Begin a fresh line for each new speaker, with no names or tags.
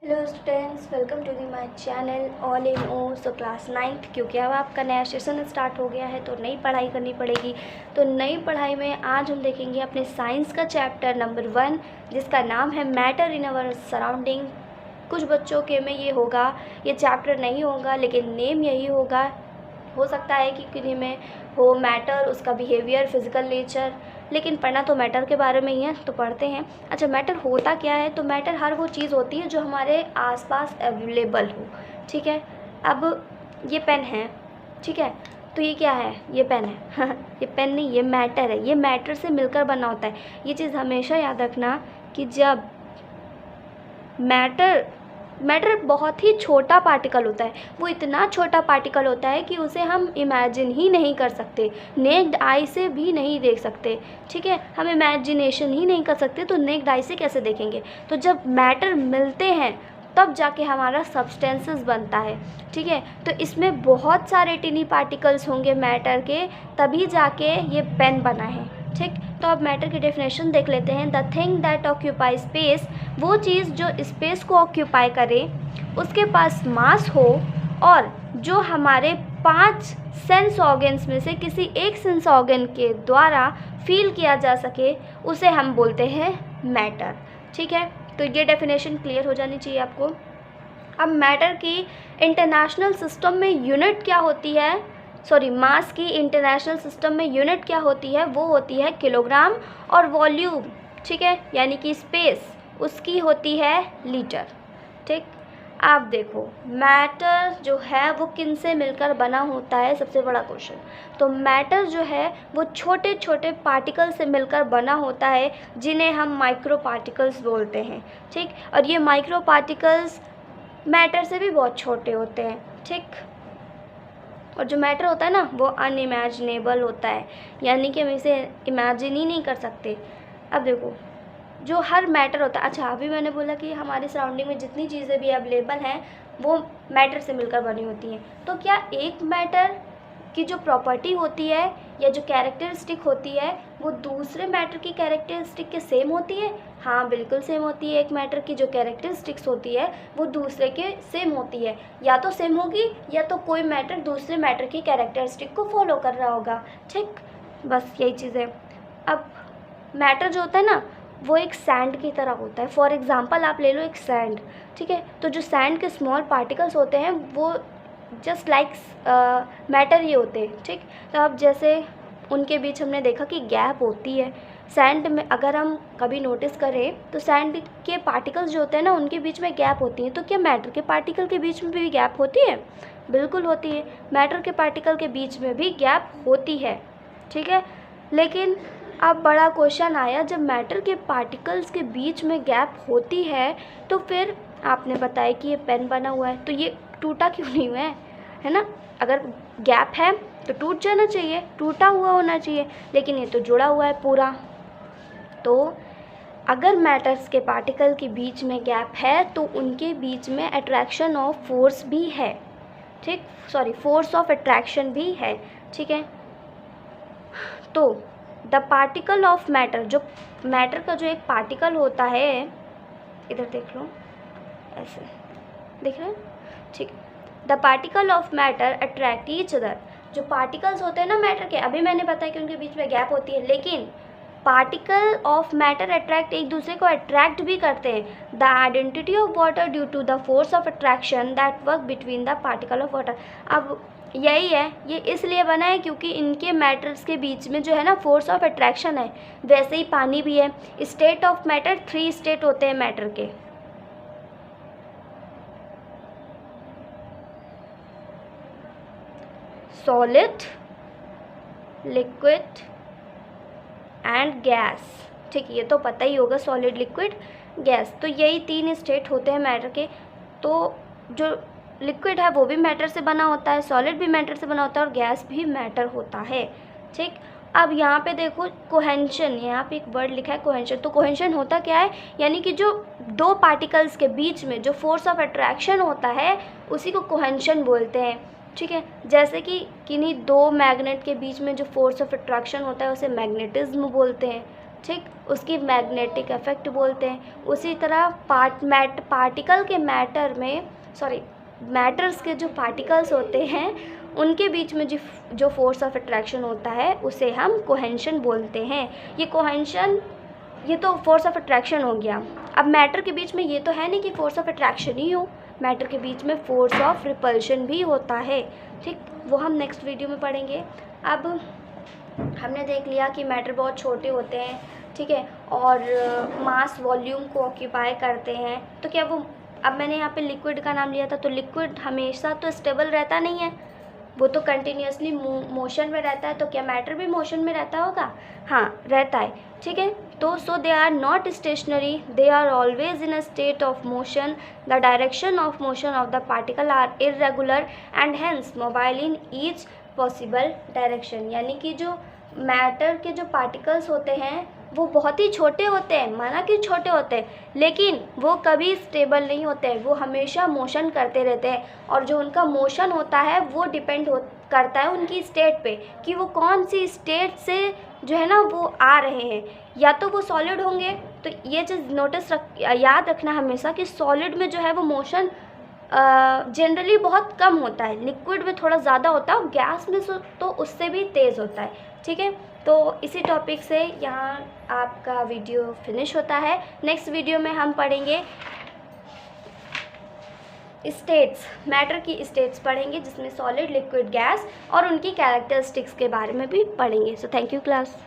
Hello students, welcome to the my channel all in one. So class 9th, क्योंकि अब आपका नया session start हो गया है तो नई पढ़ाई करनी पड़ेगी। तो नई पढ़ाई में आज हम देखेंगे अपने साइंस का चैप्टर नंबर 1, जिसका नाम है मैटर इन अवर सराउंडिंग। कुछ बच्चों के में ये होगा, ये चैप्टर नहीं होगा लेकिन नेम यही होगा। हो सकता है कि किन्हीं में हो मैटर, उसका बिहेवियर, फिजिकल नेचर, लेकिन पढ़ना तो मैटर के बारे में ही है, तो पढ़ते हैं। अच्छा, मैटर होता क्या है? तो मैटर हर वो चीज़ होती है जो हमारे आसपास अवेलेबल हो। ठीक है, अब ये पेन है, ठीक है, तो ये क्या है? ये पेन है ये पेन नहीं, ये मैटर है। ये मैटर से मिलकर बना होता है। ये चीज़ हमेशा याद रखना कि जब मैटर बहुत ही छोटा पार्टिकल होता है। वो इतना छोटा पार्टिकल होता है कि उसे हम इमेजिन ही नहीं कर सकते, नेक्ड आई से भी नहीं देख सकते। ठीक है, हम इमेजिनेशन ही नहीं कर सकते, तो नेक्ड आई से कैसे देखेंगे? तो जब मैटर मिलते हैं तब जाके हमारा सब्सटेंसेस बनता है। ठीक है, तो इसमें बहुत सारे टिनी पार्टिकल्स होंगे मैटर के, तभी जाके ये पेन बना है। ठीक, तो अब मैटर की डेफिनेशन देख लेते हैं। The thing that occupy space, वो चीज़ जो स्पेस को ऑक्यूपाई करे, उसके पास मास हो, और जो हमारे 5 सेंस ऑर्गन्स में से किसी एक सेंस ऑर्गन के द्वारा फील किया जा सके, उसे हम बोलते हैं मैटर। ठीक है, तो ये डेफिनेशन क्लियर हो जानी चाहिए आपको। अब मैटर की इंटरनेशनल सिस्टम में यूनिट क्या होती है? मास की इंटरनेशनल सिस्टम में यूनिट क्या होती है? वो होती है किलोग्राम, और वॉल्यूम, ठीक है, यानी कि स्पेस, उसकी होती है लीटर। ठीक, आप देखो मैटर जो है वो किन से मिलकर बना होता है? सबसे बड़ा क्वेश्चन। तो मैटर जो है वो छोटे छोटे पार्टिकल से मिलकर बना होता है, जिन्हें हम माइक्रो पार्टिकल्स बोलते हैं। ठीक, और ये माइक्रो पार्टिकल्स मैटर से भी बहुत छोटे होते हैं। ठीक, और जो मैटर होता है ना वो अनइमेजिनेबल होता है, यानी कि हम इसे इमेजिन ही नहीं कर सकते। अब देखो, जो हर मैटर होता है, अच्छा अभी मैंने बोला कि हमारे सराउंडिंग में जितनी चीज़ें भी अवेलेबल हैं वो मैटर से मिलकर बनी होती हैं। तो क्या एक मैटर की जो प्रॉपर्टी होती है या जो कैरेक्टरिस्टिक होती है वो दूसरे मैटर की कैरेक्टरिस्टिक के सेम होती है? हाँ, बिल्कुल सेम होती है। एक मैटर की जो कैरेक्टरिस्टिक्स होती है वो दूसरे के सेम होती है। या तो सेम होगी या तो कोई मैटर दूसरे मैटर की कैरेक्टरिस्टिक को फॉलो कर रहा होगा। ठीक, बस यही चीज़ है। अब मैटर जो होता है ना वो एक सैंड की तरह होता है। फॉर एग्ज़ाम्पल आप ले लो एक सैंड, ठीक है, तो जो सैंड के स्मॉल पार्टिकल्स होते हैं वो जस्ट लाइक मैटर ही होते हैं। ठीक, तो अब जैसे उनके बीच हमने देखा कि गैप होती है सैंड में। अगर हम कभी नोटिस करें तो सैंड के पार्टिकल्स जो होते हैं ना उनके बीच में गैप होती है। तो क्या मैटर के पार्टिकल के बीच में भी गैप होती है? बिल्कुल होती है, मैटर के पार्टिकल के बीच में भी गैप होती है। ठीक है, लेकिन अब बड़ा क्वेश्चन आया, जब मैटर के पार्टिकल्स के बीच में गैप होती है तो फिर आपने बताया कि ये पेन बना हुआ है, तो ये टूटा क्यों नहीं हुआ है ना? अगर गैप है तो टूट जाना चाहिए, टूटा हुआ होना चाहिए, लेकिन ये तो जुड़ा हुआ है पूरा। तो अगर मैटर्स के पार्टिकल के बीच में गैप है तो उनके बीच में अट्रैक्शन ऑफ फोर्स भी है। ठीक, फोर्स ऑफ अट्रैक्शन भी है। ठीक है, तो द पार्टिकल ऑफ मैटर, जो मैटर का जो एक पार्टिकल होता है, इधर देख लो, ऐसे देख रहे हैं? ठीक, the particle of matter attract each other. जो पार्टिकल्स होते हैं ना मैटर के, अभी मैंने बताया कि उनके बीच में गैप होती है, लेकिन पार्टिकल ऑफ मैटर अट्रैक्ट एक दूसरे को अट्रैक्ट भी करते हैं। The identity of water due to the force of attraction that work between the particle of water. अब यही है, ये इसलिए बना है क्योंकि इनके मैटर्स के बीच में जो है ना फोर्स ऑफ अट्रैक्शन है। वैसे ही पानी भी है। स्टेट ऑफ मैटर, 3 स्टेट होते हैं मैटर के। Solid, liquid and gas. ठीक, ये तो पता ही होगा, सॉलिड, लिक्विड, गैस, तो यही 3 स्टेट होते हैं मैटर के। तो जो लिक्विड है वो भी मैटर से बना होता है, सॉलिड भी मैटर से बना होता है, और गैस भी मैटर होता है। ठीक, अब यहाँ पे देखो कोहेंशन, यहाँ पे एक वर्ड लिखा है कोहेंशन। तो कोहेंशन होता क्या है? यानी कि जो 2 पार्टिकल्स के बीच में जो फोर्स ऑफ अट्रैक्शन होता है उसी को कोहेंशन बोलते हैं। ठीक है, जैसे कि किन्हीं 2 मैग्नेट के बीच में जो फोर्स ऑफ अट्रैक्शन होता है उसे मैग्नेटिज्म बोलते हैं। ठीक, उसकी मैग्नेटिक इफेक्ट बोलते हैं। उसी तरह पार्टिकल के मैटर्स के जो पार्टिकल्स होते हैं उनके बीच में जो फोर्स ऑफ अट्रैक्शन होता है उसे हम कोहेंशन बोलते हैं। ये तो फोर्स ऑफ अट्रैक्शन हो गया। अब मैटर के बीच में ये तो है नहीं कि फोर्स ऑफ अट्रैक्शन ही हो, मैटर के बीच में फोर्स ऑफ रिपल्शन भी होता है। ठीक, वो हम नेक्स्ट वीडियो में पढ़ेंगे। अब हमने देख लिया कि मैटर बहुत छोटे होते हैं, ठीक है, और मास वॉल्यूम को ऑक्यूपाई करते हैं। तो क्या वो, अब मैंने यहाँ पे लिक्विड का नाम लिया था, तो लिक्विड हमेशा तो स्टेबल रहता नहीं है, वो तो कंटिन्यूसली मोशन में रहता है। तो क्या मैटर भी मोशन में रहता होगा? हाँ, रहता है, ठीक है। तो so they are not stationary, they are always in a state of motion. The direction of motion of the particle are irregular and hence mobile in each possible direction. यानी कि जो मैटर के जो पार्टिकल्स होते हैं वो बहुत ही छोटे होते हैं, माना कि छोटे होते हैं, लेकिन वो कभी स्टेबल नहीं होते हैं, वो हमेशा मोशन करते रहते हैं। और जो उनका मोशन होता है वो डिपेंड करता है उनकी स्टेट पे, कि वो कौन सी स्टेट से जो है ना वो आ रहे हैं। या तो वो सॉलिड होंगे, तो ये चीज़ याद रखना हमेशा कि सॉलिड में जो है वो मोशन जनरली बहुत कम होता है, लिक्विड में थोड़ा ज़्यादा होता है, और गैस में तो उससे भी तेज़ होता है, ठीक है। तो इसी टॉपिक से यहाँ आपका वीडियो फिनिश होता है। नेक्स्ट वीडियो में हम पढ़ेंगे स्टेट्स, मैटर की स्टेट्स पढ़ेंगे, जिसमें सॉलिड, लिक्विड, गैस और उनकी कैरेक्टरिस्टिक्स के बारे में भी पढ़ेंगे। So thank you class.